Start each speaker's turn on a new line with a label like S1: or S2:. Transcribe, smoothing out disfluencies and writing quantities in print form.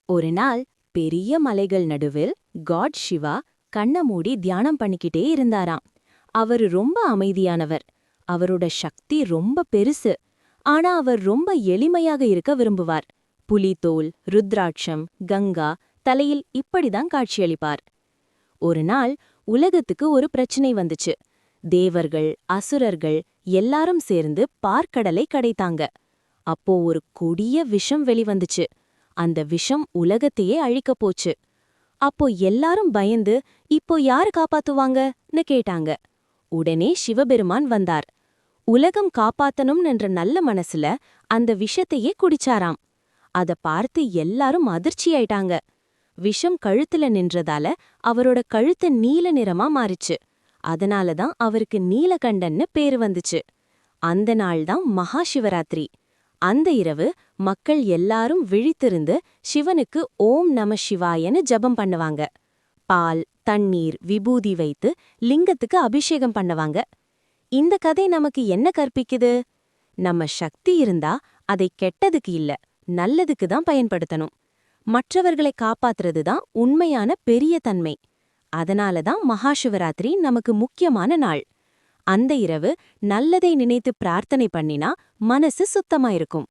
S1: ஒரு நாள் பெரிய மலைகள் நடுவில் காட் சிவா கண்ண மூடி தியானம் பண்ணிக்கிட்டே இருந்தாராம். அவரு ரொம்ப அமைதியானவர். அவரோட சக்தி ரொம்ப பெருசு. ஆனா அவர் ரொம்ப எளிமையாக இருக்க விரும்புவார். புலித்தோல், ருத்ராட்சம், கங்கா தலையில் இப்படிதான் காட்சியளிப்பார். ஒரு நாள் உலகத்துக்கு ஒரு பிரச்சனை வந்துச்சு. தேவர்கள், அசுரர்கள் எல்லாரும் சேர்ந்து பார்க்கடலை கடைத்தாங்க. அப்போ ஒரு கொடிய விஷம் வெளிவந்துச்சு. அந்த விஷம் உலகத்தையே அழிக்கப் போச்சு. அப்போ எல்லாரும் பயந்து, இப்போ யாரு காப்பாத்துவாங்கன்னு கேட்டாங்க. உடனே சிவபெருமான் வந்தார். உலகம் காப்பாத்தணும்ன்ற நல்ல மனசுல அந்த விஷத்தையே குடிச்சாராம். அத பார்த்து எல்லாரும் அதிர்ச்சியாயிட்டாங்க. விஷம் கழுத்துல நின்றதால அவரோட கழுத்து நீல நிறமா மாறிச்சு. அதனாலதான் அவருக்கு நீலகண்டன்னு பேரு வந்துச்சு. அந்த நாள்தான் மகா சிவராத்திரி. அந்த இரவு மக்கள் எல்லாரும் விழித்திருந்து சிவனுக்கு ஓம் நம சிவாயன்னு ஜபம் பண்ணுவாங்க. பால், தண்ணீர், விபூதி வைத்து லிங்கத்துக்கு அபிஷேகம் பண்ணுவாங்க. இந்த கதை நமக்கு என்ன கற்பிக்குது? நம்ம சக்தி இருந்தா அதை கெட்டதுக்கு இல்ல, நல்லதுக்கு தான் பயன்படுத்தணும். மற்றவர்களை காப்பாத்துறது தான் உண்மையான பெரிய தன்மை. அதனால தான் மகாசிவராத்திரி நமக்கு முக்கியமான நாள். அந்த இரவு நல்லதை நினைத்து பிரார்த்தனை பண்ணினா மனசு சுத்தமா இருக்கும்.